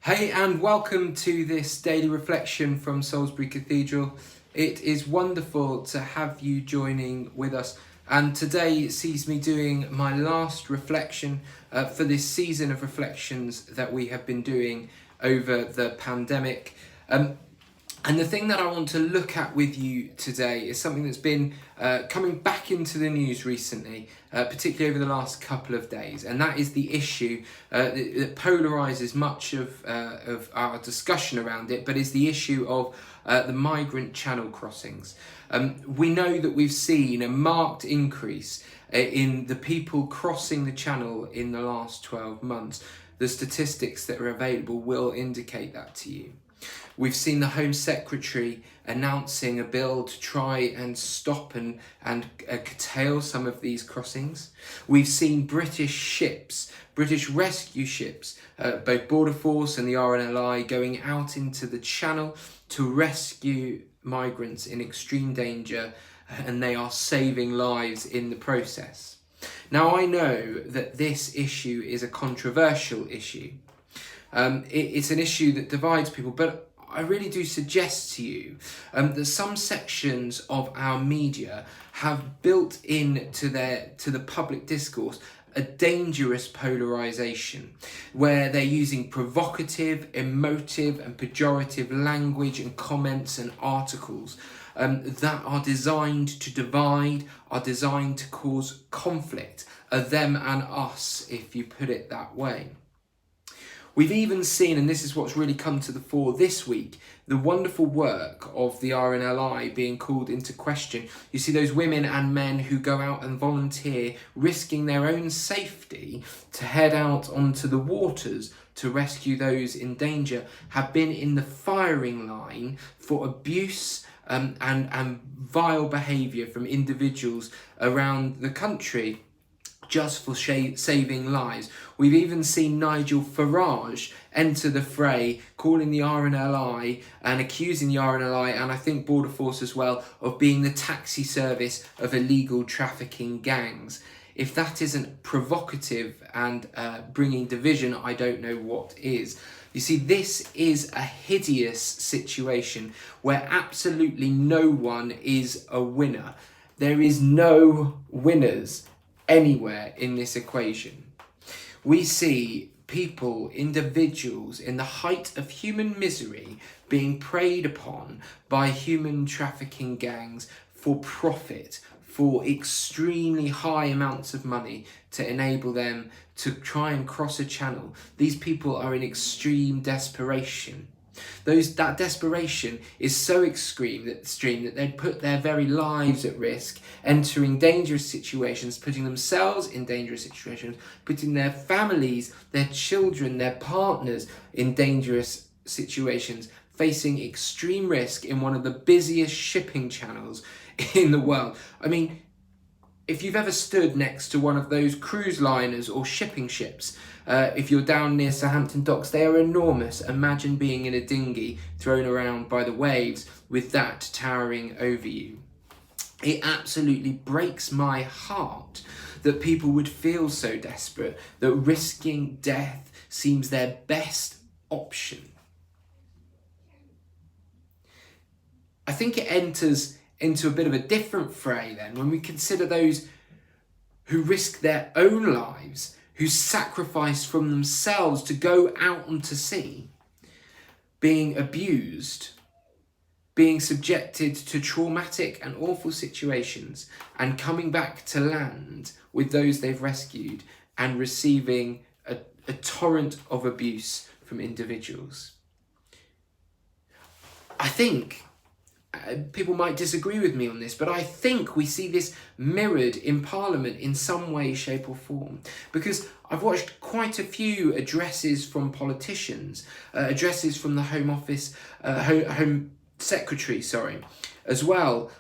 Hey, and welcome to this daily reflection from Salisbury Cathedral. It is wonderful to have you joining with us, and today sees me doing my last reflection for this season of reflections that we have been doing over the pandemic. And the thing that I want to look at with you today is something that's been coming back into the news recently, particularly over the last couple of days, and that is the issue that polarises much of our discussion around it, but is the issue of the migrant channel crossings. We know that we've seen a marked increase in the people crossing the channel in the last 12 months. The statistics that are available will indicate that to you. We've seen the Home Secretary announcing a bill to try and stop and curtail some of these crossings. We've seen British ships, British rescue ships, both Border Force and the RNLI, going out into the Channel to rescue migrants in extreme danger, and they are saving lives in the process. Now, I know that this issue is a controversial issue. It's an issue that divides people, but I really do suggest to you that some sections of our media have built into the public discourse a dangerous polarisation, where they're using provocative, emotive and pejorative language and comments and articles that are designed to divide, are designed to cause conflict, them and us, if you put it that way. We've even seen, and this is what's really come to the fore this week, the wonderful work of the RNLI being called into question. You see those women and men who go out and volunteer, risking their own safety to head out onto the waters to rescue those in danger, have been in the firing line for abuse and vile behaviour from individuals around the country, just for saving lives. We've even seen Nigel Farage enter the fray, calling the RNLI and accusing the RNLI, and I think Border Force as well, of being the taxi service of illegal trafficking gangs. If that isn't provocative and bringing division, I don't know what is. You see, this is a hideous situation where absolutely no one is a winner. There is no winners anywhere in this equation. We see people, individuals, in the height of human misery being preyed upon by human trafficking gangs for profit, for extremely high amounts of money to enable them to try and cross a channel. These people are in extreme desperation. That desperation is so extreme that they put their very lives at risk, entering dangerous situations, putting themselves in dangerous situations, putting their families, their children, their partners in dangerous situations, facing extreme risk in one of the busiest shipping channels in the world. I mean, if you've ever stood next to one of those cruise liners or shipping ships, if you're down near Southampton docks, they are enormous. Imagine being in a dinghy thrown around by the waves with that towering over you. It absolutely breaks my heart that people would feel so desperate that risking death seems their best option. I think it enters into a bit of a different fray then when we consider those who risk their own lives, who sacrifice from themselves to go out onto sea, being abused, being subjected to traumatic and awful situations, and coming back to land with those they've rescued and receiving a torrent of abuse from individuals. I think people might disagree with me on this, but I think we see this mirrored in Parliament in some way, shape or form. Because I've watched quite a few addresses from politicians, addresses from the Home Office, Home Secretary, as well,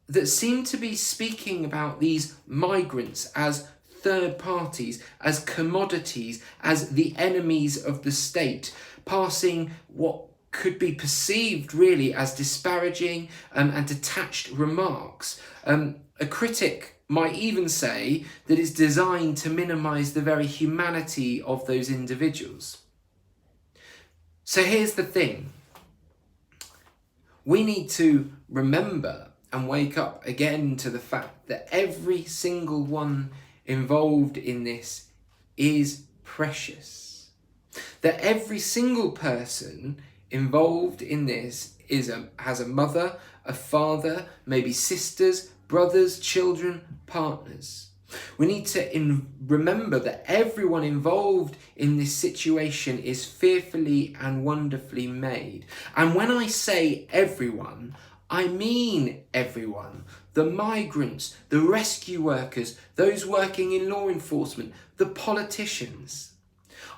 that seem to be speaking about these migrants as third parties, as commodities, as the enemies of the state, passing what could be perceived really as disparaging and detached remarks. A critic might even say that it's designed to minimise the very humanity of those individuals. So here's the thing. We need to remember and wake up again to the fact that every single one involved in this is precious. That every single person involved in this has a mother, a father, maybe sisters, brothers, children, partners. We need to remember that everyone involved in this situation is fearfully and wonderfully made. And when I say everyone, I mean everyone. The migrants, the rescue workers, those working in law enforcement, the politicians.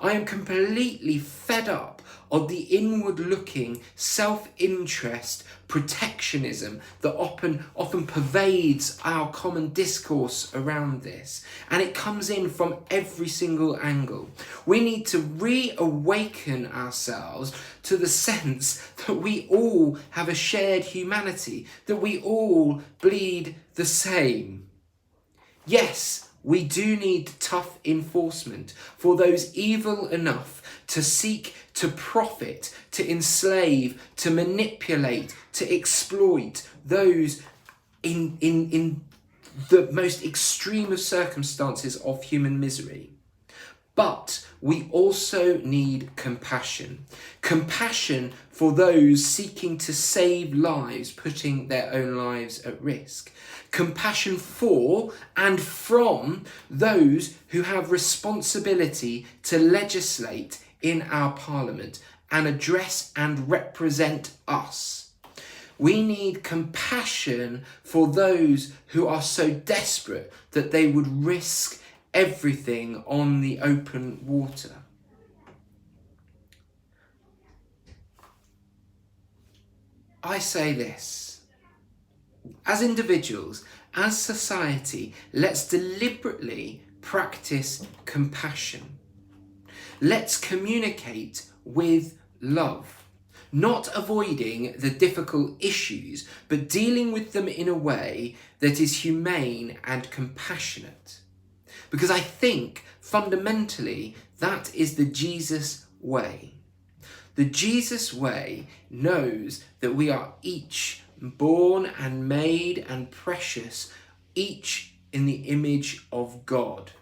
I am completely fed up of the inward-looking self-interest protectionism that often pervades our common discourse around this. And it comes in from every single angle. We need to reawaken ourselves to the sense that we all have a shared humanity, that we all bleed the same. Yes, we do need tough enforcement for those evil enough to seek to profit, to enslave, to manipulate, to exploit those in the most extreme of circumstances of human misery. But we also need compassion. Compassion for those seeking to save lives, putting their own lives at risk. Compassion for and from those who have responsibility to legislate in our parliament and address and represent us. We need compassion for those who are so desperate that they would risk everything on the open water. I say this, as individuals, as society, let's deliberately practice compassion. Let's communicate with love, not avoiding the difficult issues, but dealing with them in a way that is humane and compassionate. Because I think fundamentally that is the Jesus way. The Jesus way knows that we are each born and made and precious, each in the image of God.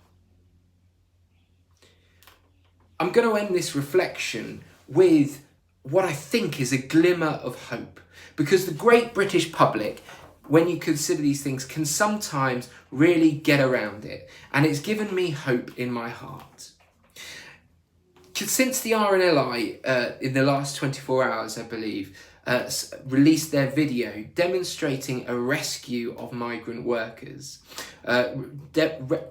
I'm going to end this reflection with what I think is a glimmer of hope, because the great British public, when you consider these things, can sometimes really get around it, and it's given me hope in my heart. Since the RNLI, in the last 24 hours, I believe, released their video demonstrating a rescue of migrant workers,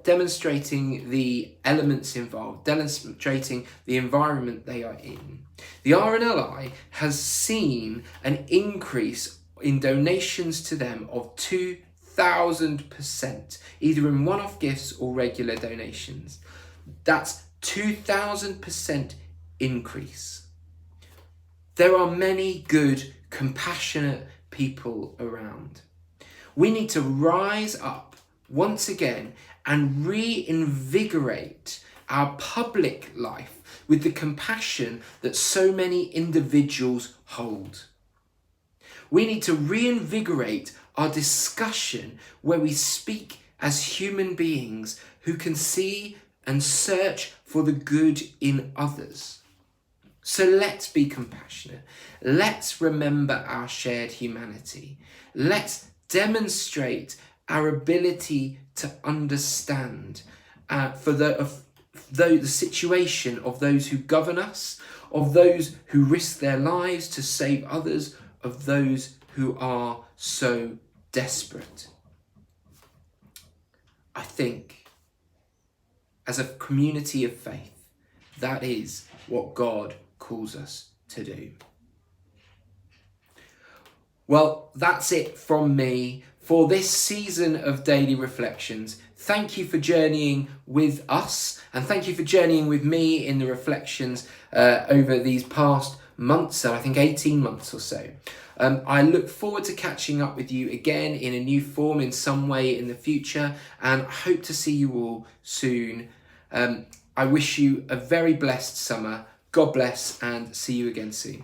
demonstrating the elements involved, demonstrating the environment they are in. The RNLI has seen an increase in donations to them of 2,000%, either in one-off gifts or regular donations. That's 2,000% increase. There are many good, compassionate people around. We need to rise up once again and reinvigorate our public life with the compassion that so many individuals hold. We need to reinvigorate our discussion where we speak as human beings who can see and search for the good in others. So let's be compassionate. Let's remember our shared humanity. Let's demonstrate our ability to understand for the situation of those who govern us, of those who risk their lives to save others, of those who are so desperate. I think, as a community of faith, that is what God calls us to do. Well, that's it from me for this season of Daily Reflections. Thank you for journeying with us, and thank you for journeying with me in the reflections over these past months, so I think 18 months or so. I look forward to catching up with you again in a new form in some way in the future, and I hope to see you all soon. I wish you a very blessed summer. God bless and see you again soon.